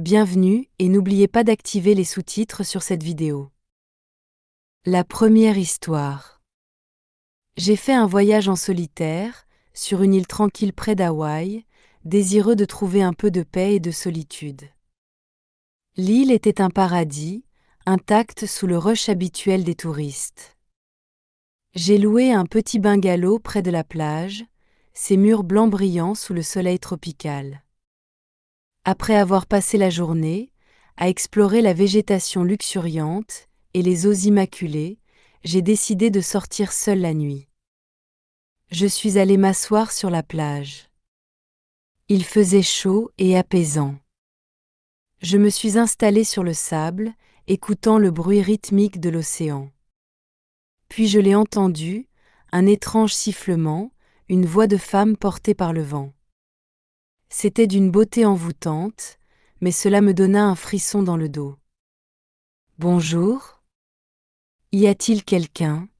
Bienvenue et n'oubliez pas d'activer les sous-titres sur cette vidéo. La première histoire. J'ai fait un voyage en solitaire, sur une île tranquille près d'Hawaï, désireux de trouver un peu de paix et de solitude. L'île était un paradis, intacte sous le rush habituel des touristes. J'ai loué un petit bungalow près de la plage, ses murs blancs brillants sous le soleil tropical. Après avoir passé la journée à explorer la végétation luxuriante et les eaux immaculées, j'ai décidé de sortir seule la nuit. Je suis allée m'asseoir sur la plage. Il faisait chaud et apaisant. Je me suis installée sur le sable, écoutant le bruit rythmique de l'océan. Puis je l'ai entendu, un étrange sifflement, une voix de femme portée par le vent. C'était d'une beauté envoûtante, mais cela me donna un frisson dans le dos. Bonjour. Y a-t-il quelqu'un?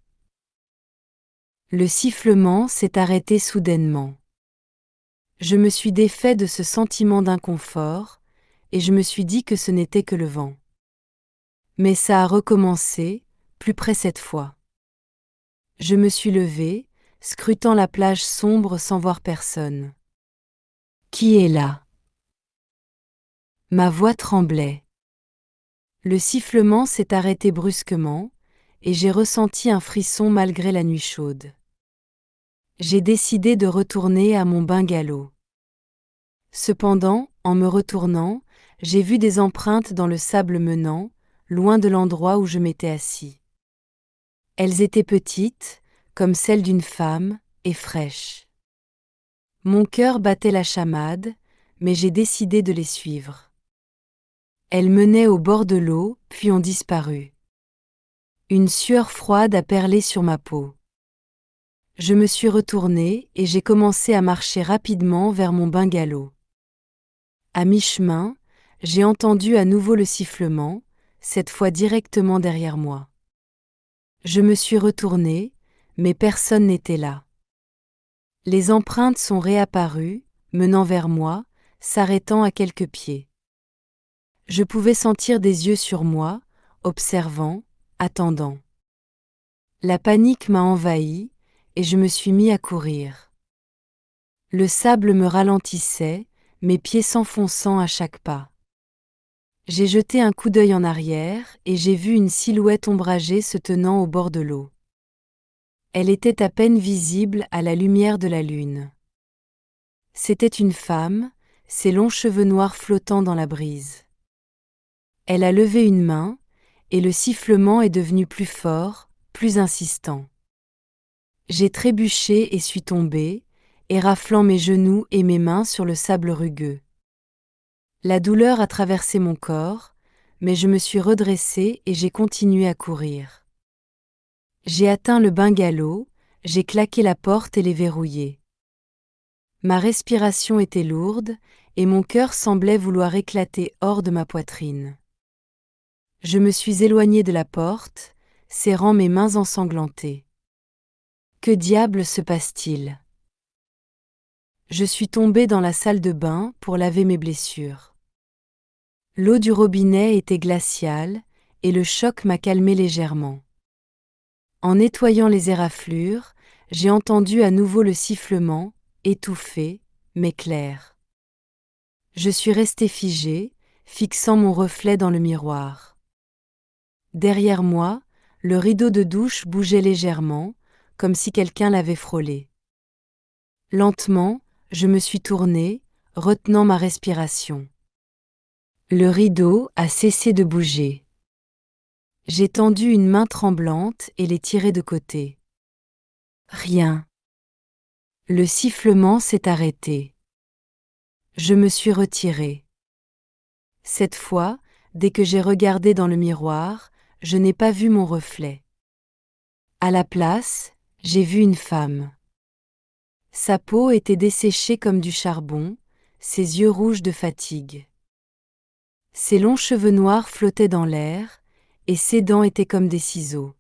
Le sifflement s'est arrêté soudainement. Je me suis défait de ce sentiment d'inconfort, et je me suis dit que ce n'était que le vent. Mais ça a recommencé, plus près cette fois. Je me suis levé, scrutant la plage sombre sans voir personne. Qui est là? Ma voix tremblait. Le sifflement s'est arrêté brusquement, et j'ai ressenti un frisson malgré la nuit chaude. J'ai décidé de retourner à mon bungalow. Cependant, en me retournant, j'ai vu des empreintes dans le sable menant, loin de l'endroit où je m'étais assis. Elles étaient petites, comme celles d'une femme, et fraîches. Mon cœur battait la chamade, mais j'ai décidé de les suivre. Elles menaient au bord de l'eau, puis ont disparu. Une sueur froide a perlé sur ma peau. Je me suis retournée et j'ai commencé à marcher rapidement vers mon bungalow. À mi-chemin, j'ai entendu à nouveau le sifflement, cette fois directement derrière moi. Je me suis retournée, mais personne n'était là. Les empreintes sont réapparues, menant vers moi, s'arrêtant à quelques pieds. Je pouvais sentir des yeux sur moi, observant, attendant. La panique m'a envahi, et je me suis mis à courir. Le sable me ralentissait, mes pieds s'enfonçant à chaque pas. J'ai jeté un coup d'œil en arrière et j'ai vu une silhouette ombragée se tenant au bord de l'eau. Elle était à peine visible à la lumière de la lune. C'était une femme, ses longs cheveux noirs flottant dans la brise. Elle a levé une main, et le sifflement est devenu plus fort, plus insistant. J'ai trébuché et suis tombée, éraflant mes genoux et mes mains sur le sable rugueux. La douleur a traversé mon corps, mais je me suis redressée et j'ai continué à courir. J'ai atteint le bungalow, j'ai claqué la porte et l'ai verrouillée. Ma respiration était lourde, et mon cœur semblait vouloir éclater hors de ma poitrine. Je me suis éloignée de la porte, serrant mes mains ensanglantées. Que diable se passe-t-il? Je suis tombée dans la salle de bain pour laver mes blessures. L'eau du robinet était glaciale, et le choc m'a calmée légèrement. En nettoyant les éraflures, j'ai entendu à nouveau le sifflement, étouffé, mais clair. Je suis restée figée, fixant mon reflet dans le miroir. Derrière moi, le rideau de douche bougeait légèrement, comme si quelqu'un l'avait frôlé. Lentement, je me suis tournée, retenant ma respiration. Le rideau a cessé de bouger. J'ai tendu une main tremblante et l'ai tirée de côté. Rien. Le sifflement s'est arrêté. Je me suis retirée. Cette fois, dès que j'ai regardé dans le miroir, je n'ai pas vu mon reflet. À la place, j'ai vu une femme. Sa peau était desséchée comme du charbon, ses yeux rouges de fatigue. Ses longs cheveux noirs flottaient dans l'air, et ses dents étaient comme des ciseaux.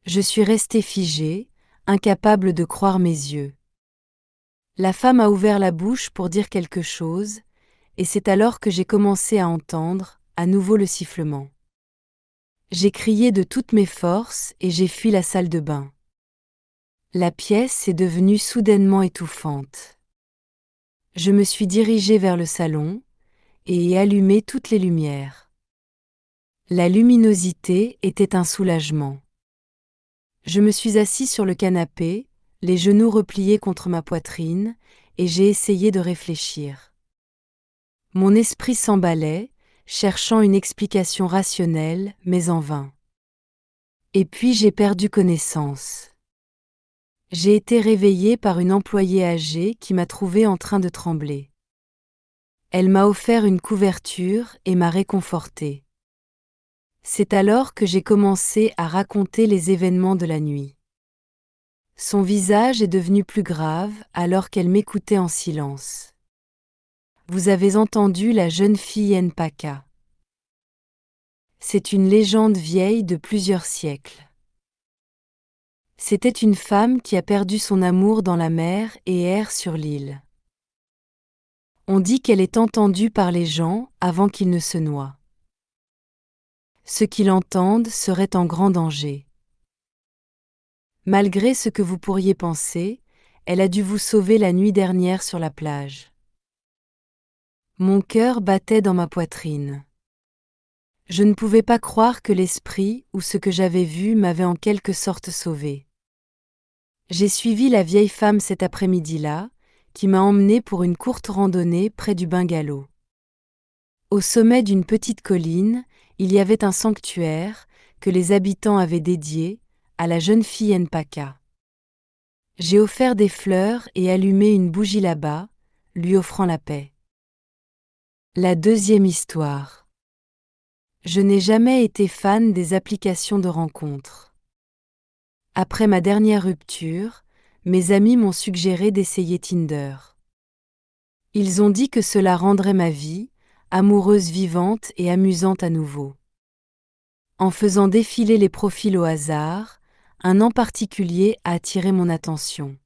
Je suis restée figée, incapable de croire mes yeux. La femme a ouvert la bouche pour dire quelque chose, et c'est alors que j'ai commencé à entendre, à nouveau le sifflement. J'ai crié de toutes mes forces et j'ai fui la salle de bain. La pièce est devenue soudainement étouffante. Je me suis dirigée vers le salon et ai allumé toutes les lumières. La luminosité était un soulagement. Je me suis assis sur le canapé, les genoux repliés contre ma poitrine, et j'ai essayé de réfléchir. Mon esprit s'emballait, cherchant une explication rationnelle, mais en vain. Et puis j'ai perdu connaissance. J'ai été réveillée par une employée âgée qui m'a trouvée en train de trembler. Elle m'a offert une couverture et m'a réconfortée. C'est alors que j'ai commencé à raconter les événements de la nuit. Son visage est devenu plus grave alors qu'elle m'écoutait en silence. Vous avez entendu la jeune fille Npaka. C'est une légende vieille de plusieurs siècles. C'était une femme qui a perdu son amour dans la mer et erre sur l'île. On dit qu'elle est entendue par les gens avant qu'ils ne se noient. Ceux qui l'entendent seraient en grand danger. Malgré ce que vous pourriez penser, elle a dû vous sauver la nuit dernière sur la plage. Mon cœur battait dans ma poitrine. Je ne pouvais pas croire que l'esprit ou ce que j'avais vu m'avait en quelque sorte sauvé. J'ai suivi la vieille femme cet après-midi-là, qui m'a emmené pour une courte randonnée près du bungalow. Au sommet d'une petite colline, il y avait un sanctuaire que les habitants avaient dédié à la jeune fille Npaka. J'ai offert des fleurs et allumé une bougie là-bas, lui offrant la paix. La deuxième histoire. Je n'ai jamais été fan des applications de rencontres. Après ma dernière rupture, mes amis m'ont suggéré d'essayer Tinder. Ils ont dit que cela rendrait ma vie, amoureuse vivante et amusante à nouveau. En faisant défiler les profils au hasard, un en particulier a attiré mon attention.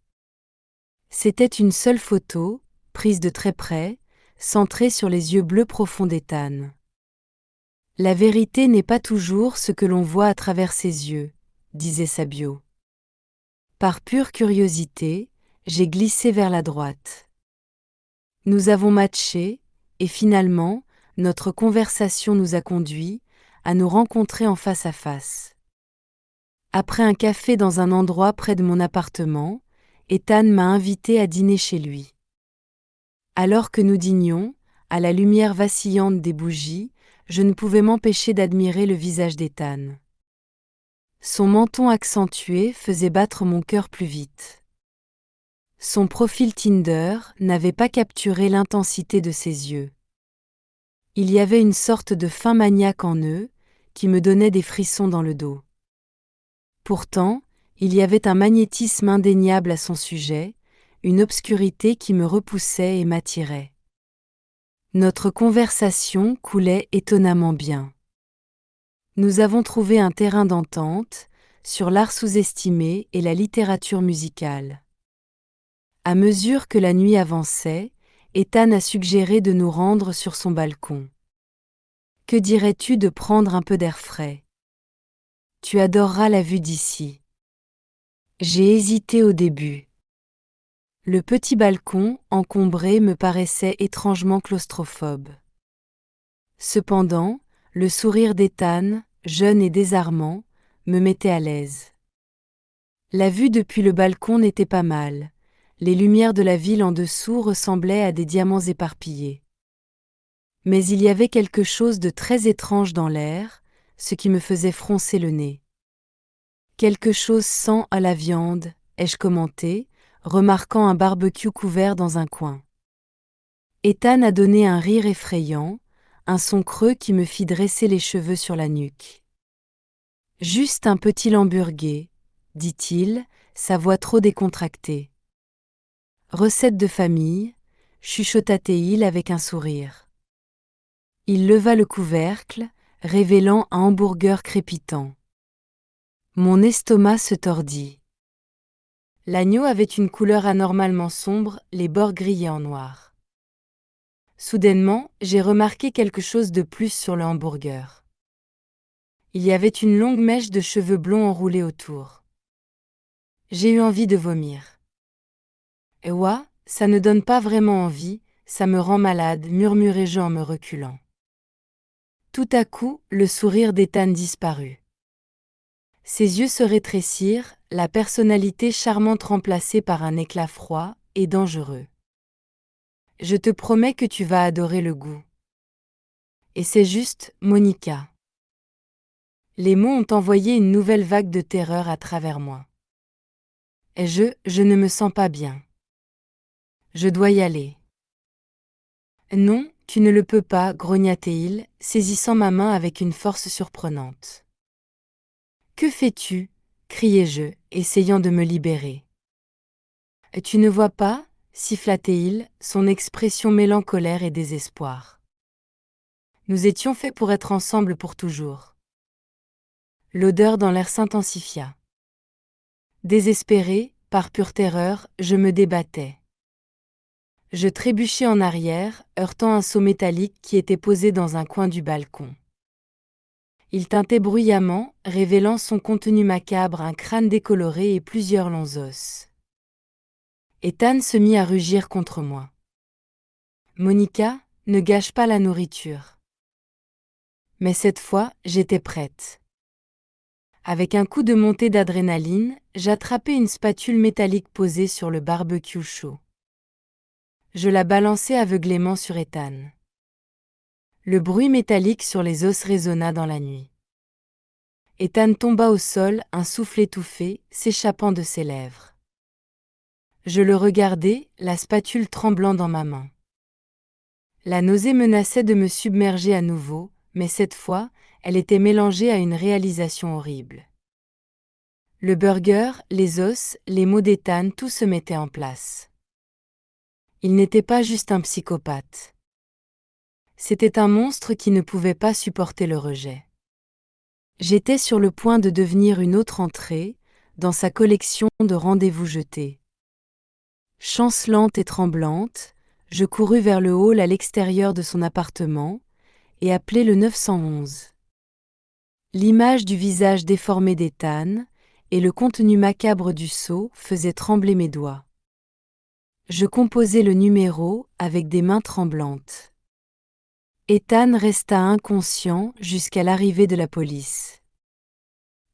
C'était une seule photo, prise de très près, centrée sur les yeux bleus profonds d'Ethan. La vérité n'est pas toujours ce que l'on voit à travers ses yeux, disait sa bio. Par pure curiosité, j'ai glissé vers la droite. Nous avons matché, et finalement, notre conversation nous a conduits à nous rencontrer en face à face. Après un café dans un endroit près de mon appartement, Ethan m'a invité à dîner chez lui. Alors que nous dînions, à la lumière vacillante des bougies, je ne pouvais m'empêcher d'admirer le visage d'Ethan. Son menton accentué faisait battre mon cœur plus vite. Son profil Tinder n'avait pas capturé l'intensité de ses yeux. Il y avait une sorte de faim maniaque en eux, qui me donnait des frissons dans le dos. Pourtant, il y avait un magnétisme indéniable à son sujet, une obscurité qui me repoussait et m'attirait. Notre conversation coulait étonnamment bien. Nous avons trouvé un terrain d'entente sur l'art sous-estimé et la littérature musicale. À mesure que la nuit avançait, Ethan a suggéré de nous rendre sur son balcon. Que dirais-tu de prendre un peu d'air frais? Tu adoreras la vue d'ici. J'ai hésité au début. Le petit balcon, encombré, me paraissait étrangement claustrophobe. Cependant, le sourire d'Ethan, jeune et désarmant, me mettait à l'aise. La vue depuis le balcon n'était pas mal. Les lumières de la ville en dessous ressemblaient à des diamants éparpillés. Mais il y avait quelque chose de très étrange dans l'air, ce qui me faisait froncer le nez. Quelque chose sent à la viande, ai-je commenté, remarquant un barbecue couvert dans un coin. Ethan a donné un rire effrayant, un son creux qui me fit dresser les cheveux sur la nuque. Juste un petit hamburger, dit-il, sa voix trop décontractée. Recette de famille, chuchota-t-il avec un sourire. Il leva le couvercle, révélant un hamburger crépitant. Mon estomac se tordit. L'agneau avait une couleur anormalement sombre, les bords grillés en noir. Soudainement, j'ai remarqué quelque chose de plus sur le hamburger. Il y avait une longue mèche de cheveux blonds enroulée autour. J'ai eu envie de vomir. Et ouah, ça ne donne pas vraiment envie, ça me rend malade, murmurai-je en me reculant. Tout à coup, le sourire d'Ethan disparut. Ses yeux se rétrécirent, la personnalité charmante remplacée par un éclat froid et dangereux. Je te promets que tu vas adorer le goût. Et c'est juste, Monica. Les mots ont envoyé une nouvelle vague de terreur à travers moi. Et je ne me sens pas bien. Je dois y aller. Non, tu ne le peux pas, grogna Théil, saisissant ma main avec une force surprenante. Que fais-tu? Criai-je, essayant de me libérer. Tu ne vois pas? Siffla Théil, son expression mêlant colère et désespoir. Nous étions faits pour être ensemble pour toujours. L'odeur dans l'air s'intensifia. Désespéré, par pure terreur, je me débattais. Je trébuchai en arrière, heurtant un seau métallique qui était posé dans un coin du balcon. Il tintait bruyamment, révélant son contenu macabre, un crâne décoloré et plusieurs longs os. Ethan se mit à rugir contre moi. Monica, ne gâche pas la nourriture. Mais cette fois, j'étais prête. Avec un coup de montée d'adrénaline, j'attrapai une spatule métallique posée sur le barbecue chaud. Je la balançai aveuglément sur Ethan. Le bruit métallique sur les os résonna dans la nuit. Ethan tomba au sol, un souffle étouffé, s'échappant de ses lèvres. Je le regardai, la spatule tremblant dans ma main. La nausée menaçait de me submerger à nouveau, mais cette fois, elle était mélangée à une réalisation horrible. Le burger, les os, les mots d'Ethan, tout se mettait en place. Il n'était pas juste un psychopathe. C'était un monstre qui ne pouvait pas supporter le rejet. J'étais sur le point de devenir une autre entrée, dans sa collection de rendez-vous jetés. Chancelante et tremblante, je courus vers le hall à l'extérieur de son appartement, et appelai le 911. L'image du visage déformé d'Ethan, et le contenu macabre du seau faisaient trembler mes doigts. Je composai le numéro avec des mains tremblantes. Ethan resta inconscient jusqu'à l'arrivée de la police.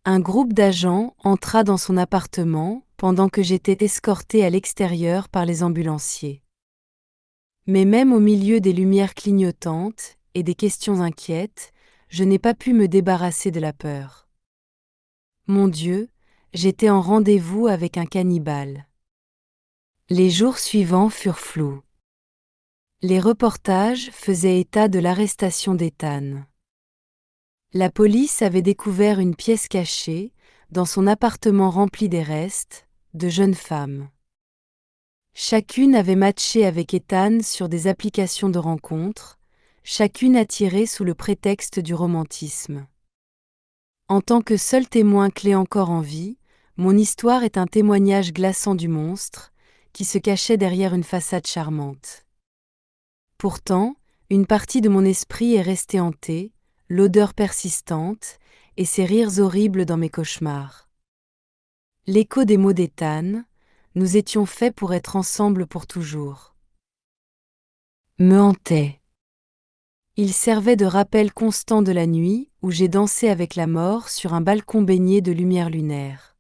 Un groupe d'agents entra dans son appartement pendant que j'étais escortée à l'extérieur par les ambulanciers. Mais même au milieu des lumières clignotantes et des questions inquiètes, je n'ai pas pu me débarrasser de la peur. Mon Dieu, j'étais en rendez-vous avec un cannibale. Les jours suivants furent flous. Les reportages faisaient état de l'arrestation d'Ethan. La police avait découvert une pièce cachée, dans son appartement rempli des restes, de jeunes femmes. Chacune avait matché avec Ethan sur des applications de rencontres, chacune attirée sous le prétexte du romantisme. En tant que seul témoin clé encore en vie, mon histoire est un témoignage glaçant du monstre, qui se cachait derrière une façade charmante. Pourtant, une partie de mon esprit est restée hantée, l'odeur persistante, et ces rires horribles dans mes cauchemars. L'écho des mots d'Ethan, nous étions faits pour être ensemble pour toujours, me hantait. Il servait de rappel constant de la nuit où j'ai dansé avec la mort sur un balcon baigné de lumière lunaire.